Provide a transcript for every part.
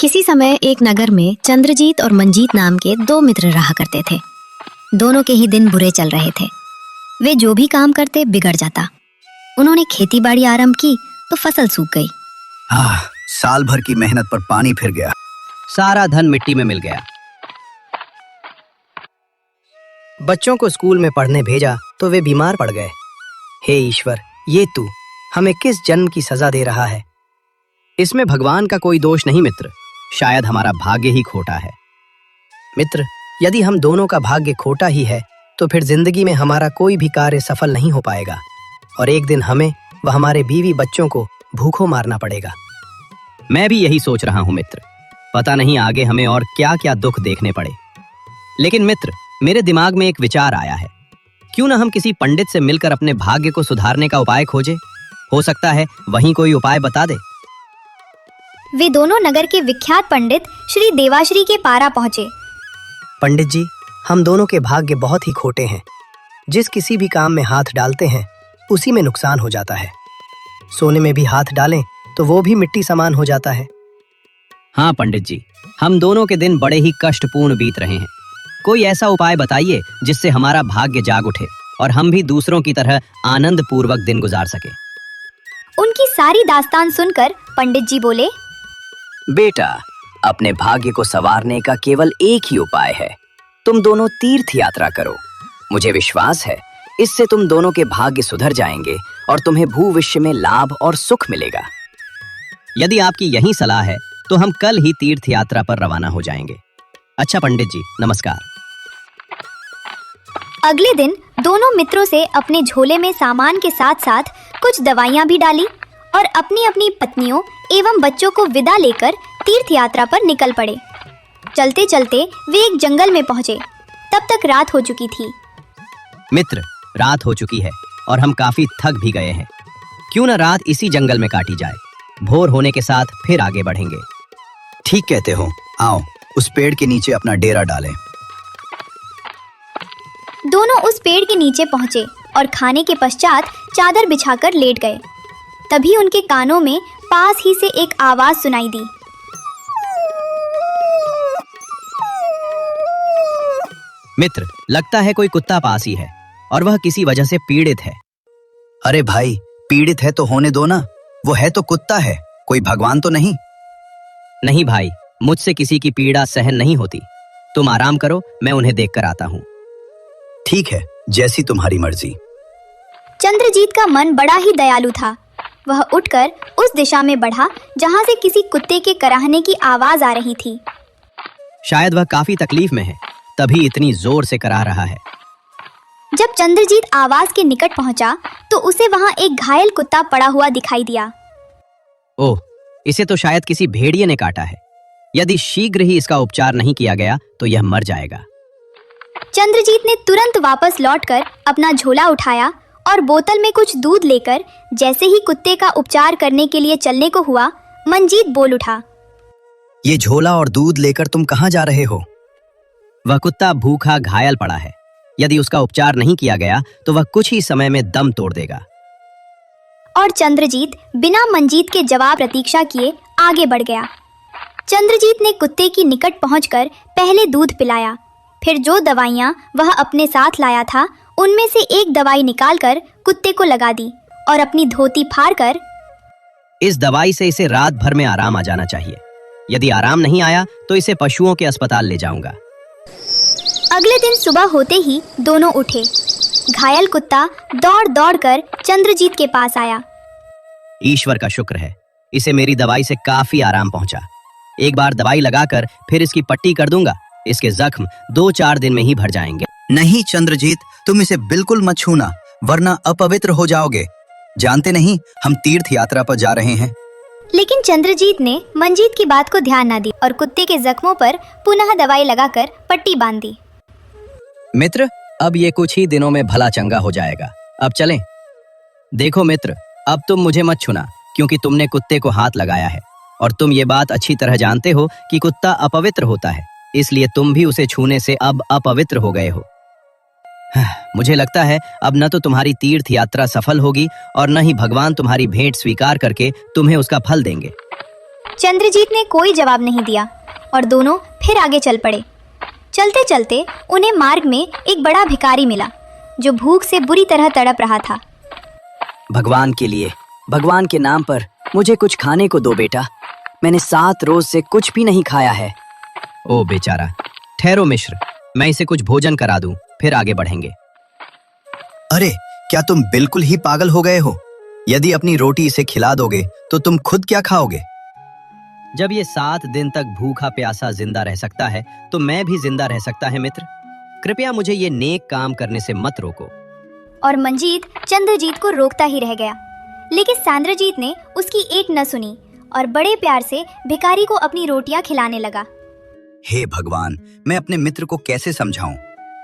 किसी समय एक नगर में चंद्रजीत और मंजीत नाम के दो मित्र रहा करते थे। दोनों के ही दिन बुरे चल रहे थे। वे जो भी काम करते बिगड़ जाता। उन्होंने खेती बाड़ी आरंभ की तो फसल सूख गई। साल भर की मेहनत पर पानी फिर गया। सारा धन मिट्टी में मिल गया। बच्चों को स्कूल में पढ़ने भेजा तो वे बीमार पड़ गए। हे ईश्वर, ये तू हमें किस जन्म की सजा दे रहा है? इसमें भगवान का कोई दोष नहीं मित्र, शायद हमारा भाग्य ही खोटा है। मित्र, यदि हम दोनों का भाग्य खोटा ही है तो फिर जिंदगी में हमारा कोई भी कार्य सफल नहीं हो पाएगा और एक दिन हमें व हमारे बीवी बच्चों को भूखों मारना पड़ेगा। मैं भी यही सोच रहा हूँ मित्र। पता नहीं आगे हमें और क्या क्या दुख देखने पड़े। लेकिन मित्र, मेरे दिमाग में एक विचार आया है। क्यों न हम किसी पंडित से मिलकर अपने भाग्य को सुधारने का उपाय खोजें? हो सकता है वहीं कोई उपाय बता दे। वे दोनों नगर के विख्यात पंडित श्री देवाश्री के पारा पहुंचे। पंडित जी, हम दोनों के भाग्य बहुत ही खोटे हैं। जिस किसी भी काम में हाथ डालते हैं उसी में नुकसान हो जाता है। सोने में भी हाथ डालें तो वो भी मिट्टी समान हो जाता है। हाँ पंडित जी, हम दोनों के दिन बड़े ही कष्टपूर्ण बीत रहे हैं। कोई ऐसा उपाय बताइए जिससे हमारा भाग्य जाग उठे और हम भी दूसरों की तरह आनंद पूर्वक दिन गुजार सके। उनकी सारी दास्तान सुनकर पंडित जी बोले, बेटा, अपने भाग्य को संवारने का केवल एक ही उपाय है। तुम दोनों तीर्थ यात्रा करो। मुझे विश्वास है इससे तुम दोनों के भाग्य सुधर जाएंगे और तुम्हें भूविश्य में लाभ और सुख मिलेगा। यदि आपकी यही सलाह है तो हम कल ही तीर्थ यात्रा पर रवाना हो जाएंगे। अच्छा पंडित जी, नमस्कार। अगले दिन दोनों मित्रों से अपने झोले में सामान के साथ साथ कुछ दवाइयां भी डाली और अपनी अपनी पत्नियों एवं बच्चों को विदा लेकर तीर्थ यात्रा पर निकल पड़े। चलते चलते वे एक जंगल में पहुंचे। तब तक रात हो चुकी थी। मित्र, रात हो चुकी है और हम काफी थक भी गए हैं। क्यों न रात इसी जंगल में काटी जाए। भोर होने के साथ फिर आगे बढ़ेंगे। ठीक कहते हो, आओ उस पेड़ के नीचे अपना डेरा डालें। दोनों उस पेड़ के नीचे पहुंचे और खाने के पश्चात चादर बिछाकर लेट गए। तभी उनके कानों में पास ही से एक आवाज सुनाई दी। मित्र, लगता है कोई कुत्ता पास ही है और वह किसी वजह से पीड़ित है। अरे भाई, पीड़ित है तो होने दो ना। वो है तो कुत्ता है, कोई भगवान तो नहीं। नहीं भाई, मुझसे किसी की पीड़ा सहन नहीं होती। तुम आराम करो, मैं उन्हें देखकर आता हूँ। ठीक है, जैसी तुम्हारी मर्जी। चंद्रजीत का मन बड़ा ही दयालु था। वह उठकर उस दिशा में बढ़ा जहां से किसी कुत्ते के कराहने की आवाज आ रही थी। शायद वह काफी तकलीफ में है, तभी इतनी जोर से कराह रहा है। जब चंद्रजीत आवाज के निकट पहुंचा तो उसे वहां एक घायल कुत्ता पड़ा हुआ दिखाई दिया। ओह, इसे तो शायद किसी भेड़िए ने काटा है। यदि शीघ्र ही इसका उपचार नहीं किया गया तो यह मर जाएगा। चंद्रजीत ने तुरंत वापस लौटकर अपना झोला उठाया और बोतल में कुछ दूध लेकर जैसे ही कुत्ते का उपचार करने के लिए चलने को हुआ, मंजीत बोल उठा, ये झोला और दूध लेकर तुम कहाँ जा रहे हो? वह कुत्ता भूखा घायल पड़ा है। यदि उसका उपचार नहीं किया गया तो वह कुछ ही समय में दम तोड़ देगा। और चंद्रजीत बिना मंजीत के जवाब प्रतीक्षा किए आगे बढ़ गया। चंद्रजीत ने कुत्ते की निकट पहुंचकर पहले दूध पिलाया। फिर जो दवाइयां वह अपने साथ लाया था उनमें से एक दवाई निकालकर कुत्ते को लगा दी और अपनी धोती फाड़कर, इस दवाई से इसे रात भर में आराम आ जाना चाहिए। यदि आराम नहीं आया तो इसे पशुओं के अस्पताल ले जाऊंगा। अगले दिन सुबह होते ही दोनों उठे। घायल कुत्ता दौड़ दौड़ कर चंद्रजीत के पास आया। ईश्वर का शुक्र है, इसे मेरी दवाई से काफी आराम पहुंचा। एक बार दवाई लगाकर फिर इसकी पट्टी कर दूंगा। इसके जख्म 2-4 दिन में ही भर जाएंगे। नहीं चंद्रजीत, तुम इसे बिल्कुल मत छूना, वरना अपवित्र हो जाओगे। जानते नहीं हम तीर्थ यात्रा पर जा रहे हैं। लेकिन चंद्रजीत ने मंजीत की बात को ध्यान न दी और कुत्ते के जख्मों पर पुनः दवाई लगाकर पट्टी बांध दी। मित्र, अब ये कुछ ही दिनों में भला चंगा हो जाएगा। अब चलें। देखो मित्र, अब तुम मुझे मत छूना क्योंकि तुमने कुत्ते को हाथ लगाया है और तुम ये बात अच्छी तरह जानते हो कि कुत्ता अपवित्र होता है, इसलिए तुम भी उसे छूने से अब अपवित्र हो गए हो। मुझे लगता है अब न तो तुम्हारी तीर्थ यात्रा सफल होगी और न ही भगवान तुम्हारी भेंट स्वीकार करके तुम्हें उसका फल देंगे। चंद्रजीत ने कोई जवाब नहीं दिया और दोनों फिर आगे चल पड़े। चलते चलते उन्हें मार्ग में एक बड़ा भिखारी मिला जो भूख से बुरी तरह तड़प रहा था। भगवान के लिए, भगवान के नाम पर मुझे कुछ खाने को दो बेटा। मैंने 7 रोज से कुछ भी नहीं खाया है। ओ बेचारा, ठहरो मिश्र, मैं इसे कुछ भोजन करा दूं, फिर आगे बढ़ेंगे। अरे क्या तुम बिल्कुल ही पागल हो गए हो? यदि अपनी रोटी इसे खिला दोगे तो तुम खुद क्या खाओगे? जब ये 7 दिन तक भूखा प्यासा जिंदा रह सकता है तो मैं भी जिंदा रह सकता है मित्र। कृपया मुझे ये नेक काम करने से मत रोको। और मंजीत चंद्रजीत को रोकता ही रह गया, लेकिन चंद्रजीत ने उसकी एक न सुनी और बड़े प्यार से भिखारी को अपनी रोटियां खिलाने लगा। हे भगवान, मैं अपने मित्र को कैसे समझाऊं?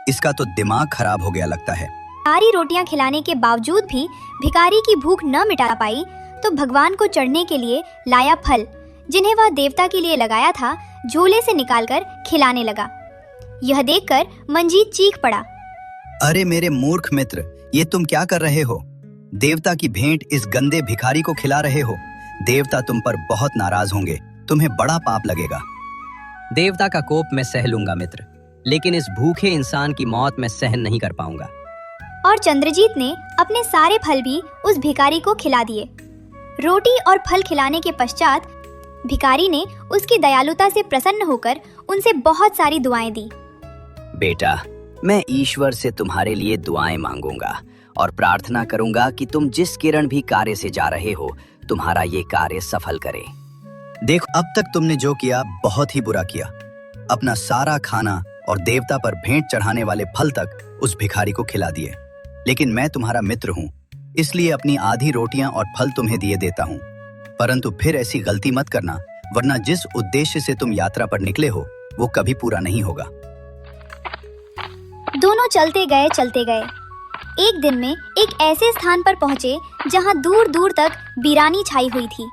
इसका तो दिमाग खराब हो गया लगता है। सारी रोटियां खिलाने के बावजूद भी भिखारी की भूख न मिटा पाई तो भगवान को चढ़ने के लिए लाया फल, जिन्हें वह देवता के लिए लगाया था, झोले से निकालकर खिलाने लगा। यह देखकर मंजीत चीख पड़ा। अरे मेरे मूर्ख मित्र, ये तुम क्या कर रहे हो? देवता की भेंट इस गंदे भिखारी को खिला रहे हो। देवता तुम पर बहुत नाराज होंगे, तुम्हें बड़ा पाप लगेगा। देवता का कोप मैं सह लूंगा मित्र, लेकिन इस भूखे इंसान की मौत मैं सहन नहीं कर पाऊंगा। और चंद्रजीत ने अपने सारे फल भी उस भिखारी को खिला दिए। रोटी और फल खिलाने के पश्चात भिखारी ने उसकी दयालुता से प्रसन्न होकर उनसे बहुत सारी दुआएं दी। बेटा, मैं ईश्वर से तुम्हारे लिए दुआएं मांगूंगा और प्रार्थना करूंगा कि तुम जिस किरण भी कार्य से जा रहे हो, तुम्हारा ये कार्य सफल करे। देखो, अब तक तुमने जो किया बहुत ही बुरा किया। अपना सारा खाना और देवता पर भेंट चढ़ाने वाले फल तक उस भिखारी को खिला दिए। लेकिन मैं तुम्हारा मित्र हूँ, इसलिए अपनी आधी रोटियां और फल तुम्हें दिए देता हूँ। परंतु फिर ऐसी गलती मत करना, वरना जिस उद्देश्य से तुम यात्रा पर निकले हो वो कभी पूरा नहीं होगा। दोनों चलते गए। एक दिन में एक ऐसे स्थान पर पहुंचे जहां दूर दूर तक वीरानी छाई हुई थी।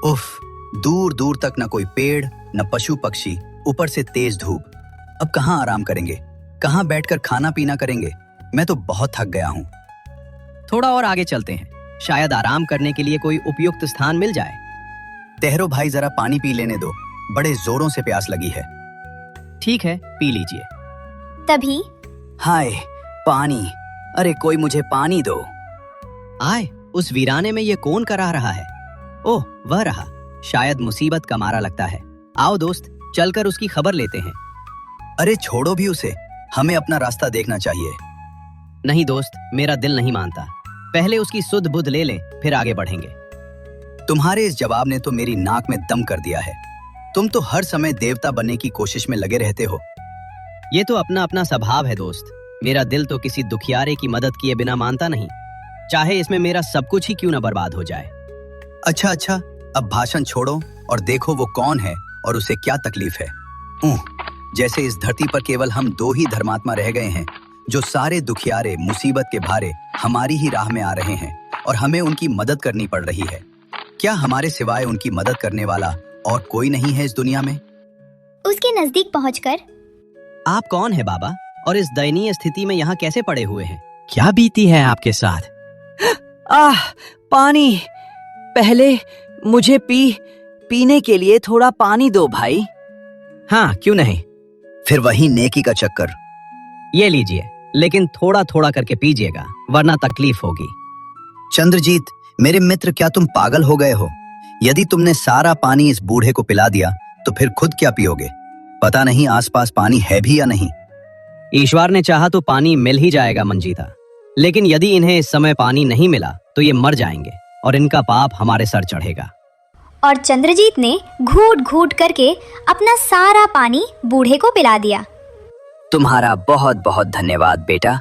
उफ, दूर दूर तक न कोई पेड़, न पशु पक्षी, ऊपर से तेज धूप। अब कहाँ आराम करेंगे? कहाँ बैठकर खाना पीना करेंगे? मैं तो बहुत थक गया हूँ। थोड़ा और आगे चलते हैं, शायद आराम करने के लिए कोई उपयुक्त स्थान मिल जाए। ठहरो भाई, जरा पानी पी लेने दो, बड़े जोरों से प्यास लगी है। ठीक है, पी लीजिए। तभी हाय, पानी! अरे कोई मुझे पानी दो। आए, उस वीराने में ये कौन करा रहा है? ओह, वह रहा। शायद मुसीबत का मारा लगता है। आओ दोस्त, चलकर उसकी खबर लेते हैं। अरे छोड़ो भी उसे, हमें अपना रास्ता देखना चाहिए। नहीं दोस्त, मेरा दिल नहीं मानता। पहले उसकी सुध बुध ले लें, फिर आगे बढ़ेंगे। तुम्हारे इस जवाब ने तो मेरी नाक में दम कर दिया है। तुम तो हर समय देवता बनने की कोशिश में लगे रहते हो। ये तो अपना अपना स्वभाव है दोस्त। मेरा दिल तो किसी दुखियारे की मदद किए बिना मानता नहीं, चाहे इसमें मेरा सब कुछ ही क्यों ना बर्बाद हो जाए। अच्छा, अब भाषण छोड़ो और देखो वो कौन है और उसे क्या तकलीफ है। जैसे इस धरती पर केवल हम 2 ही धर्मात्मा रह गए हैं, जो सारे दुखियारे मुसीबत के भारे हमारी ही राह में आ रहे हैं और हमें उनकी मदद करनी पड़ रही है। क्या हमारे सिवाय उनकी मदद करने वाला और कोई नहीं है इस दुनिया में? उसके नजदीक पहुंचकर, आप कौन है बाबा, और इस दयनीय स्थिति में यहाँ कैसे पड़े हुए हैं? क्या बीती है आपके साथ? पानी! पहले मुझे पीने के लिए थोड़ा पानी दो भाई। हाँ, क्यों नहीं। फिर वही नेकी का चक्कर। ये लीजिए, लेकिन थोड़ा थोड़ा करके पीजिएगा, वरना तकलीफ होगी। चंद्रजीत, मेरे मित्र, क्या तुम पागल हो गए हो? यदि तुमने सारा पानी इस बूढ़े को पिला दिया तो फिर खुद क्या पियोगे? पता नहीं आसपास पानी है भी या नहीं। ईश्वर ने चाहा तो पानी मिल ही जाएगा मंजीता, लेकिन यदि इन्हें इस समय पानी नहीं मिला तो ये मर जाएंगे और इनका पाप हमारे सर चढ़ेगा। और चंद्रजीत ने घूट घूट करके अपना सारा पानी बूढ़े को पिला दिया। तुम्हारा बहुत बहुत धन्यवाद बेटा,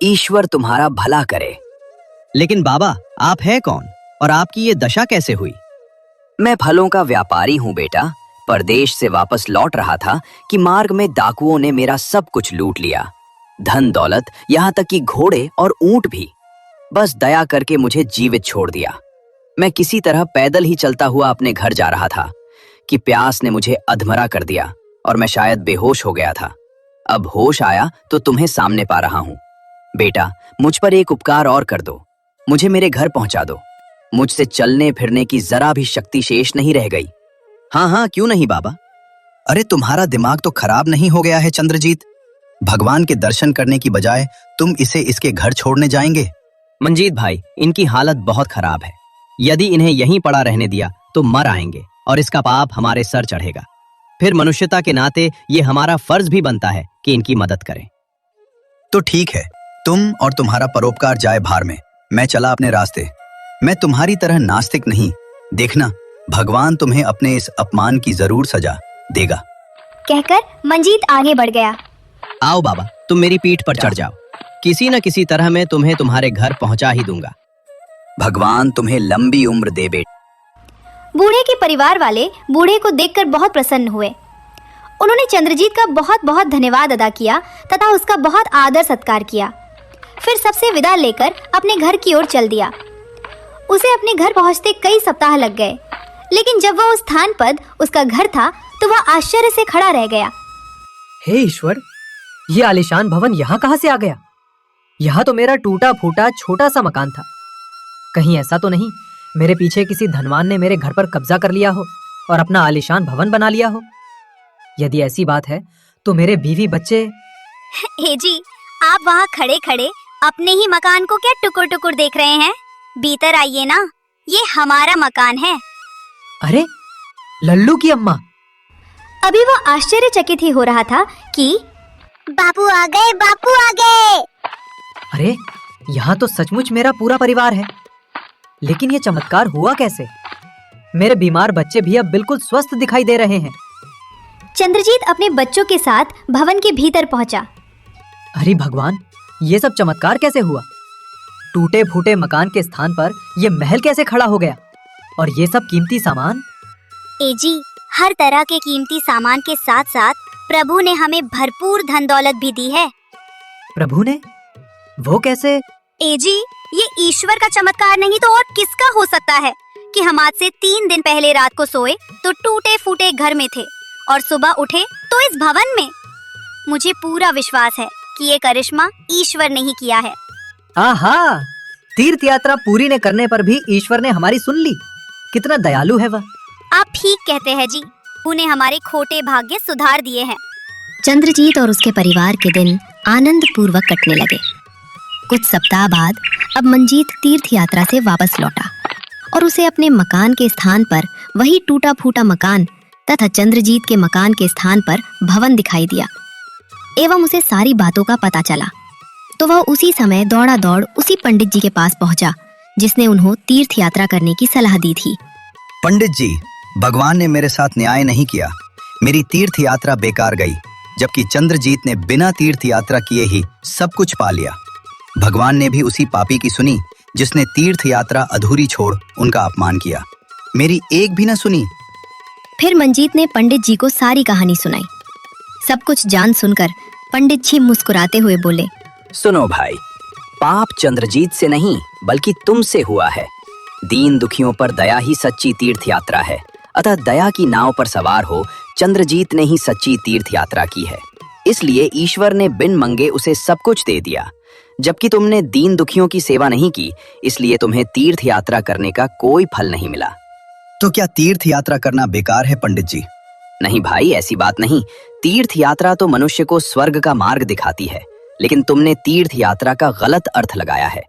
ईश्वर तुम्हारा भला करे। लेकिन बाबा, आप है कौन और आपकी ये दशा कैसे हुई? मैं फलों का व्यापारी हूँ बेटा। परदेश से वापस लौट रहा था कि मार्ग में डाकुओं ने मेरा सब कुछ लूट लिया, धन दौलत, यहाँ तक कि घोड़े और ऊंट भी। बस दया करके मुझे जीवित छोड़ दिया। मैं किसी तरह पैदल ही चलता हुआ अपने घर जा रहा था कि प्यास ने मुझे अधमरा कर दिया और मैं शायद बेहोश हो गया था। अब होश आया तो तुम्हें सामने पा रहा हूँ। बेटा, मुझ पर एक उपकार और कर दो, मुझे मेरे घर पहुंचा दो। मुझसे चलने फिरने की जरा भी शक्ति शेष नहीं रह गई। हाँ हाँ, क्यों नहीं बाबा। अरे तुम्हारा दिमाग तो खराब नहीं हो गया है चंद्रजीत? भगवान के दर्शन करने की बजाय तुम इसे इसके घर छोड़ने जाएंगे? मंजीत भाई, इनकी हालत बहुत खराब है। यदि इन्हें यहीं पड़ा रहने दिया तो मर आएंगे और इसका पाप हमारे सर चढ़ेगा। फिर मनुष्यता के नाते ये हमारा फर्ज भी बनता है कि इनकी मदद करें। तो ठीक है, तुम और तुम्हारा परोपकार जाए भार में, मैं चला अपने रास्ते। मैं तुम्हारी तरह नास्तिक नहीं। देखना, भगवान तुम्हें अपने इस अपमान की जरूर सजा देगा। कहकर मंजीत आगे बढ़ गया। आओ बाबा, तुम मेरी पीठ पर चढ़ जाओ। किसी न किसी तरह मैं तुम्हें तुम्हारे घर पहुंचा ही दूंगा। भगवान तुम्हें लंबी उम्र दे बेटे। बूढ़े के परिवार वाले बूढ़े को देखकर बहुत प्रसन्न हुए। उन्होंने चंद्रजीत का बहुत बहुत धन्यवाद अदा किया तथा उसका बहुत आदर सत्कार किया। फिर सबसे विदा लेकर अपने घर की ओर चल दिया। उसे अपने घर पहुंचते कई सप्ताह लग गए, लेकिन जब वह उस स्थान पर उसका घर था तो वह आश्चर्य से खड़ा रह गया। हे ईश्वर, ये आलीशान भवन यहाँ कहाँ से आ गया? यहाँ तो मेरा टूटा फूटा छोटा सा मकान था। कहीं ऐसा तो नहीं मेरे पीछे किसी धनवान ने मेरे घर पर कब्जा कर लिया हो और अपना आलीशान भवन बना लिया हो? यदि ऐसी बात है तो मेरे बीवी बच्चे। हे जी, आप वहाँ खड़े खड़े अपने ही मकान को क्या टुकुर टुकुर देख रहे हैं? भीतर आइए ना, ये हमारा मकान है। अरे लल्लू की अम्मा! अभी वो आश्चर्यचकित ही हो रहा था कि बापू आ गए, बापू आ गए। अरे यहाँ तो सचमुच मेरा पूरा परिवार है, लेकिन ये चमत्कार हुआ कैसे? मेरे बीमार बच्चे भी अब बिल्कुल स्वस्थ दिखाई दे रहे हैं। चंद्रजीत अपने बच्चों के साथ भवन के भीतर पहुंचा। अरे भगवान, ये सब चमत्कार कैसे हुआ? टूटे फूटे मकान के स्थान पर ये महल कैसे खड़ा हो गया? और ये सब कीमती सामान? ए जी, हर तरह के कीमती सामान के साथ साथ प्रभु ने हमें भरपूर धन दौलत भी दी है। प्रभु ने? वो कैसे? ए जी, ये ईश्वर का चमत्कार नहीं तो और किसका हो सकता है कि हम आज से 3 दिन पहले रात को सोए तो टूटे फूटे घर में थे और सुबह उठे तो इस भवन में। मुझे पूरा विश्वास है कि ये करिश्मा ईश्वर ने ही किया है। आहा, तीर्थ यात्रा पूरी न करने पर भी ईश्वर ने हमारी सुन ली। कितना दयालु है वह। आप ठीक कहते हैं जी, उन्हें हमारे खोटे भाग्य सुधार दिए हैं। चंद्रजीत और उसके परिवार के दिन आनंद पूर्वक कटने लगे। कुछ सप्ताह बाद अब मंजीत तीर्थ यात्रा से वापस लौटा और उसे अपने मकान के स्थान पर वही टूटा फूटा मकान तथा चंद्रजीत के मकान के स्थान पर भवन दिखाई दिया एवं उसे सारी बातों का पता चला। तो वह उसी समय दौड़ा दौड़ उसी पंडित जी के पास पहुंचा जिसने उन्हें तीर्थ यात्रा करने की सलाह दी थी। पंडित जी, भगवान ने मेरे साथ न्याय नहीं किया। मेरी तीर्थ यात्रा बेकार गई, जबकि चंद्रजीत ने बिना तीर्थ यात्रा किए ही सब कुछ पा लिया। भगवान ने भी उसी पापी की सुनी जिसने तीर्थ यात्रा अधूरी छोड़ उनका अपमान किया। मेरी एक भी न सुनी। फिर मंजीत ने पंडित जी को सारी कहानी सुनाई। सब कुछ जान सुनकर पंडित जी मुस्कुराते हुए बोले, सुनो भाई, पाप चंद्रजीत से नहीं बल्कि तुमसे हुआ है। दीन दुखियों पर दया ही सच्ची तीर्थ यात्रा है। अतः दया की नाव पर सवार हो चंद्रजीत ने ही सच्ची तीर्थ यात्रा की है। इसलिए ईश्वर ने बिन मंगे उसे सब कुछ दे दिया। जबकि तुमने दीन दुखियों की सेवा नहीं की, इसलिए तुम्हें तीर्थ यात्रा करने का कोई फल नहीं मिला। तो क्या तीर्थ यात्रा करना बेकार है पंडित जी? नहीं भाई, ऐसी बात नहीं। तीर्थ यात्रा तो मनुष्य को स्वर्ग का मार्ग दिखाती है, लेकिन तुमने तीर्थ यात्रा का गलत अर्थ लगाया है।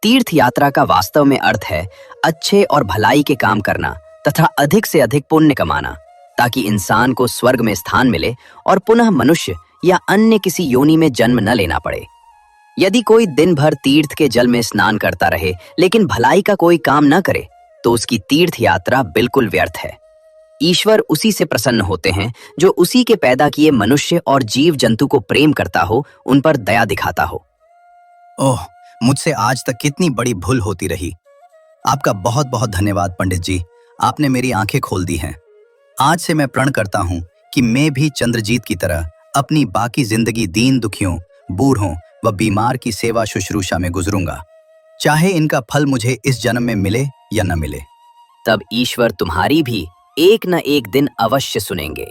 तीर्थ यात्रा का वास्तव में अर्थ है अच्छे और भलाई के काम करना तथा अधिक से अधिक पुण्य कमाना, ताकि इंसान को स्वर्ग में स्थान मिले और पुनः मनुष्य या अन्य किसी योनि में जन्म न लेना पड़े। यदि कोई दिन भर तीर्थ के जल में स्नान करता रहे लेकिन भलाई का कोई काम न करे, तो उसकी तीर्थ यात्रा बिल्कुल व्यर्थ है। ईश्वर उसी से प्रसन्न होते हैं जो उसी के पैदा किए मनुष्य और जीव जंतु को प्रेम करता हो, उन पर दया दिखाता हो। ओह, मुझसे आज तक कितनी बड़ी भूल होती रही। आपका बहुत बहुत धन्यवाद पंडित जी, आपने मेरी आंखें खोल दी हैं। आज से मैं प्रण करता हूँ कि मैं भी चंद्रजीत की तरह अपनी बाकी जिंदगी दीन दुखियों, बूढ़ों व बीमार की सेवा शुश्रूषा में गुजरूंगा, चाहे इनका फल मुझे इस जन्म में मिले या न मिले। तब ईश्वर तुम्हारी भी एक न एक दिन अवश्य सुनेंगे।